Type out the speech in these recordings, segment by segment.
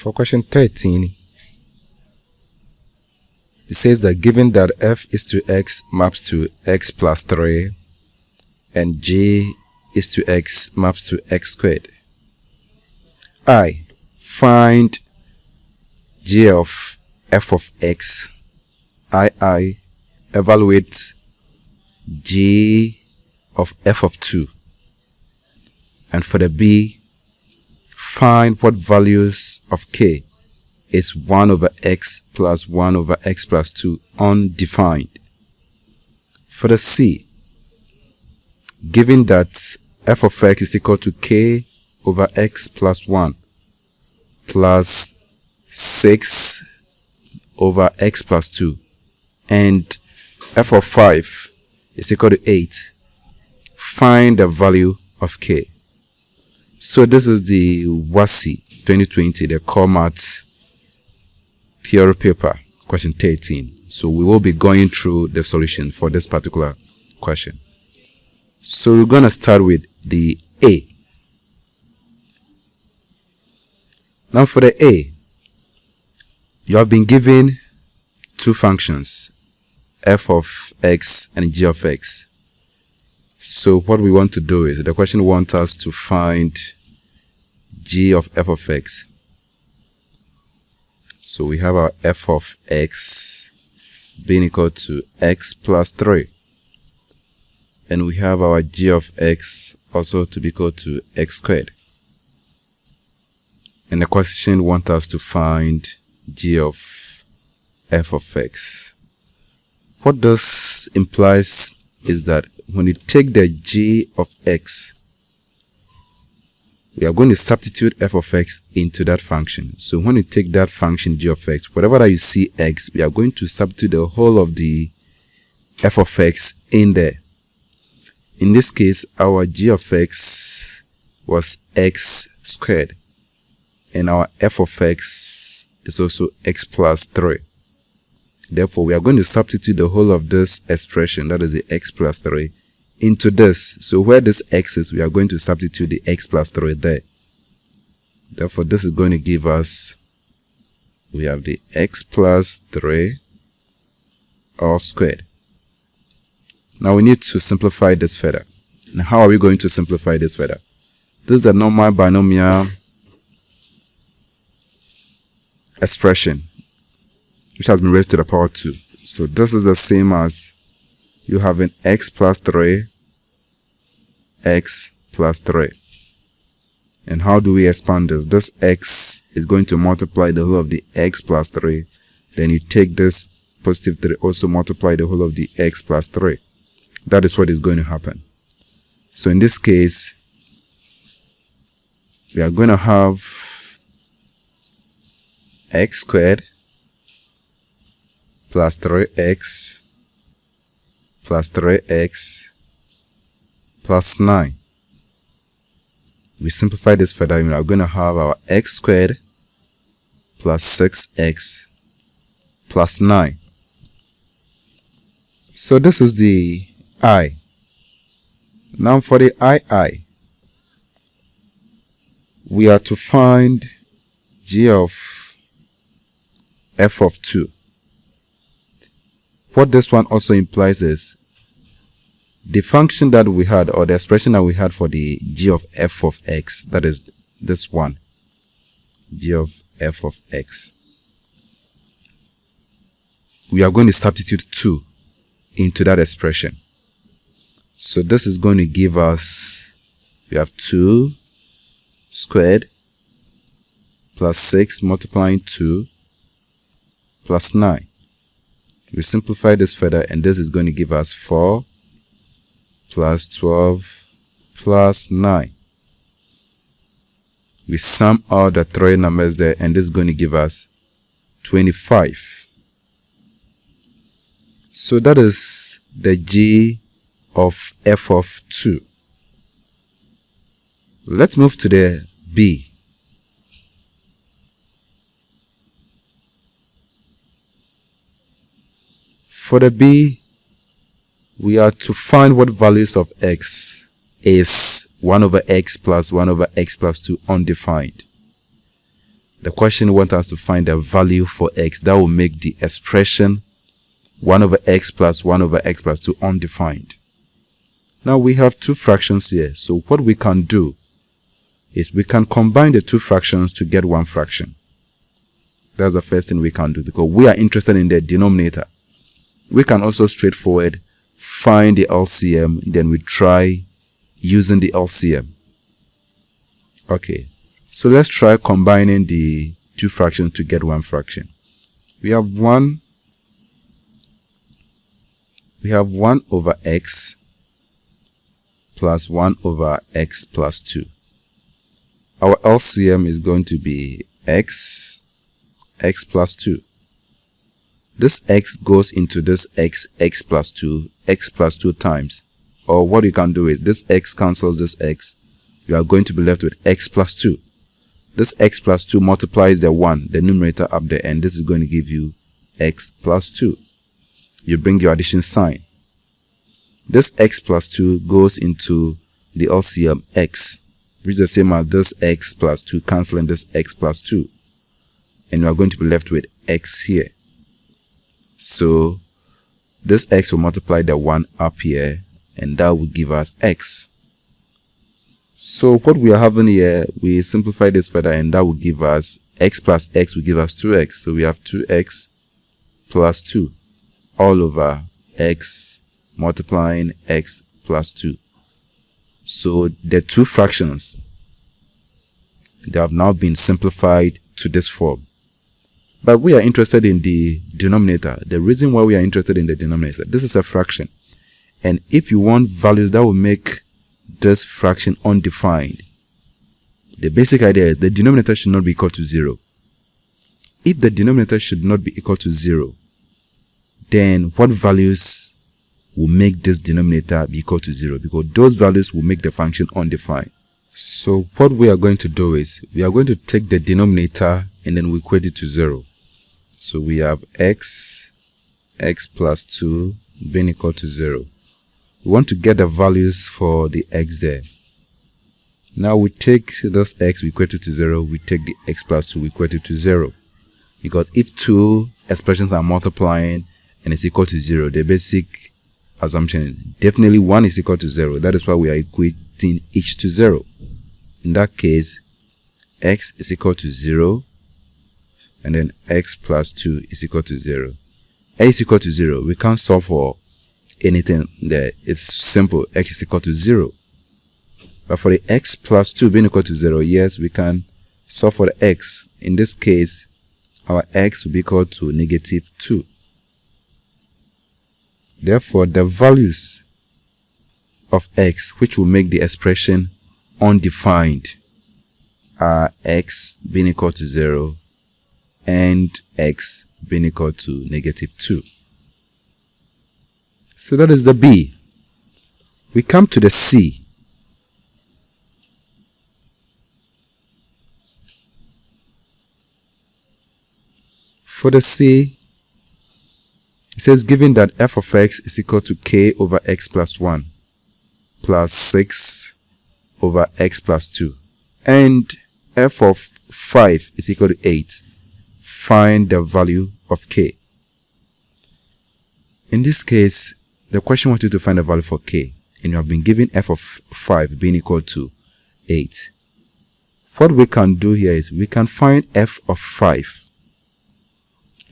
For question 13, it says that given that f is to x maps to x plus 3 and g is to x maps to x squared. I. Find g of f of x. I. Evaluate g of f of 2. And for the b, find what values of k is 1 over x plus 1 over x plus 2 undefined. For the c, given that f of x is equal to k over x plus 1 plus 6 over x plus 2 and f of 5 is equal to 8, find the value of k. So this is the Wassce 2020, the core math theory paper, question 13. So we will be going through the solution for this particular question. So we're going to start with the A. Now for the A, you have been given two functions, f of x and g of x. So what we want to do is, the question wants us to find g of f of x. So we have our f of x being equal to x plus 3. And we have our g of x also to be equal to x squared. And the question wants us to find g of f of x. What this implies is that when you take the g of x, we are going to substitute f of x into that function. So when you take that function g of x, whatever that you see x, we are going to substitute the whole of the f of x in there. In this case, our g of x was x squared, and our f of x is also x plus 3. Therefore, we are going to substitute the whole of this expression, that is the x plus 3, into this. So where this x is, we are going to substitute the x plus 3 there. Therefore, this is going to give us, we have the x plus 3 all squared. Now we need to simplify this further. Now how are we going to simplify this further? This is the normal binomial expression, which has been raised to the power 2. So this is the same as you have an x plus 3, x plus 3. And how do we expand this? This x is going to multiply the whole of the x plus 3. Then you take this positive 3, also multiply the whole of the x plus 3. That is what is going to happen. So in this case, we are going to have x squared plus 3x plus 3x plus 9. We simplify this further. We are going to have our x squared plus 6x plus 9. So this is the I. Now for the I, we are to find g of f of 2. What this one also implies is the function that we had, or the expression that we had for the g of f of x, that is this one, g of f of x. We are going to substitute 2 into that expression. So this is going to give us, we have 2 squared plus 6 multiplying 2 plus 9. We simplify this further, and this is going to give us 4 plus 12 plus 9. We sum all the 3 numbers there, and this is going to give us 25. So that is the g of f of 2. Let's move to the b. For the b, we are to find what values of x is 1 over x plus 1 over x plus 2 undefined. The question wants us to find a value for x that will make the expression 1 over x plus 1 over x plus 2 undefined. Now we have two fractions here, so what we can do is we can combine the two fractions to get one fraction. That's the first thing we can do because we are interested in the denominator. We can also straightforward find the LCM, then we try using the LCM. Okay, so let's try combining the two fractions to get one fraction. We have 1 over x plus 1 over x plus 2. Our LCM is going to be x plus 2. This x goes into this x plus 2 times. Or what you can do is this x cancels this x. You are going to be left with x plus 2. This x plus 2 multiplies the 1, the numerator up there, and this is going to give you x plus 2. You bring your addition sign. This x plus 2 goes into the LCM x, which is the same as this x plus 2 cancelling this x plus 2. And you are going to be left with x here. So this x will multiply the 1 up here, and that will give us x. So what we are having here, we simplify this further, and that will give us x plus x will give us 2x. So we have 2x plus 2 all over x multiplying x plus 2. So the two fractions, they have now been simplified to this form. But we are interested in the denominator. The reason why we are interested in the denominator, this is a fraction. And if you want values that will make this fraction undefined, the basic idea is the denominator should not be equal to 0. If the denominator should not be equal to 0, then what values will make this denominator be equal to 0? Because those values will make the function undefined. So what we are going to do is we are going to take the denominator and then we equate it to 0. So we have x plus 2 being equal to 0. We want to get the values for the x there. Now we take this x, we equate it to 0. We take the x plus 2, we equate it to 0. Because if two expressions are multiplying and it's equal to 0, the basic assumption is definitely one is equal to 0. That is why we are equating each to 0. In that case, x is equal to 0, and then x plus 2 is equal to 0. A is equal to 0. We can't solve for anything there. It's simple. X is equal to 0. But for the x plus 2 being equal to 0, yes, we can solve for the x. In this case, our x will be equal to negative 2. Therefore, the values of x, which will make the expression undefined, are x being equal to 0 and x being equal to negative 2. So that is the B. We come to the C. For the C, it says given that f of x is equal to k over x plus 1 plus 6 over x plus 2 and f of 5 is equal to 8, find the value of k. In this case, the question wants you to find the value for k, and you have been given f of 5 being equal to 8. What we can do here is we can find f of 5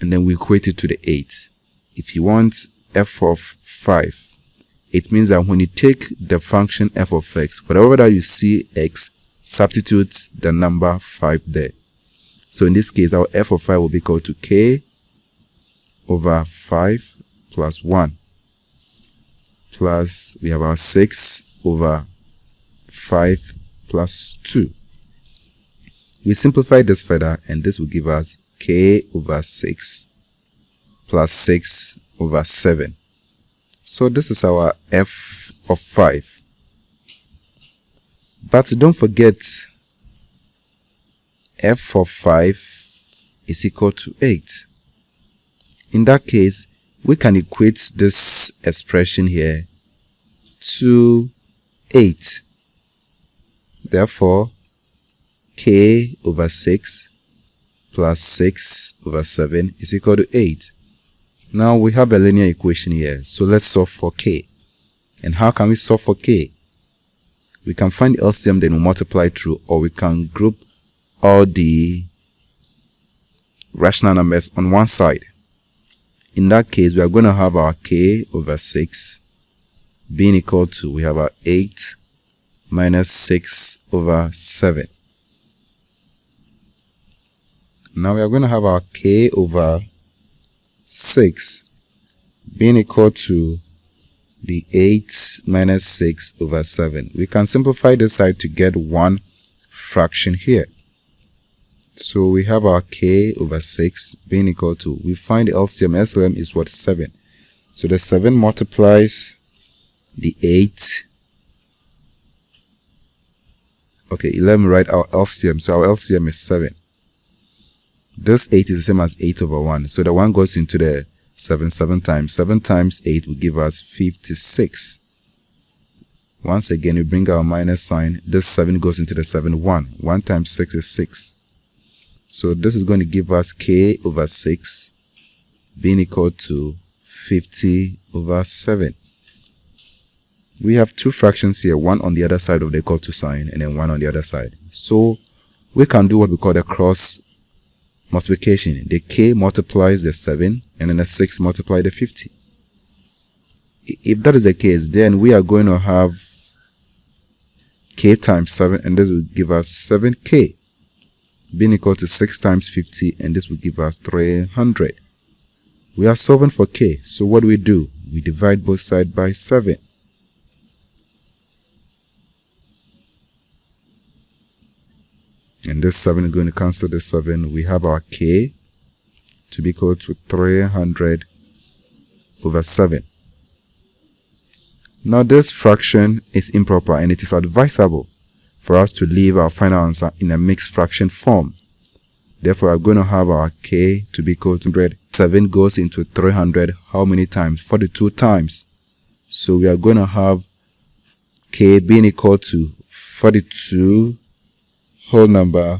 and then we equate it to the 8. If you want f of 5, it means that when you take the function f of x, whatever that you see x, substitute the number 5 there. So in this case, our f of 5 will be equal to k over 5 plus 1 plus we have our 6 over 5 plus 2. We simplify this further and this will give us k over 6 plus 6 over 7. So this is our f of 5. But don't forget, f of 5 is equal to 8. In that case, we can equate this expression here to 8. Therefore, k over 6 plus 6 over 7 is equal to 8. Now we have a linear equation here, so let's solve for k. And how can we solve for k? We can find the LCM, then we multiply through, or we can group all the rational numbers on one side. In that case, we are going to have our k over 6 being equal to, we have our 8 minus 6 over 7. Now we are going to have our k over 6 being equal to the 8 minus 6 over 7. We can simplify this side to get one fraction here. So we have our k over 6 being equal to, we find the LCM. LCM is what? 7. So the 7 multiplies the 8. Okay, 11, write our LCM. So our LCM is 7. This 8 is the same as 8 over 1. So the 1 goes into the 7 times. 7 times 8 will give us 56. Once again, we bring our minus sign. This 7 goes into the 7. 1. 1 times 6 is 6. So this is going to give us k over 6 being equal to 50 over 7. We have two fractions here, one on the other side of the equal to sign and then one on the other side. So we can do what we call the cross multiplication. The k multiplies the 7 and then the 6 multiply the 50. If that is the case, then we are going to have k times 7, and this will give us 7k being equal to 6 times 50, and this will give us 300. We are solving for k, so what do? We divide both sides by 7. And this 7 is going to cancel the 7. We have our k to be equal to 300 over 7. Now this fraction is improper, and it is advisable for us to leave our final answer in a mixed fraction form. Therefore, we are going to have our k to be equal to 100. 7 goes into 300 how many times? 42 times. So we are going to have k being equal to 42 whole number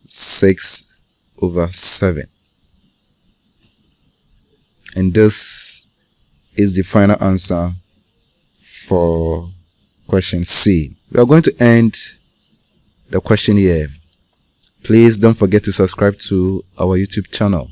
6 over 7. And this is the final answer for question C. We are going to end the question here. Please don't forget to subscribe to our YouTube channel.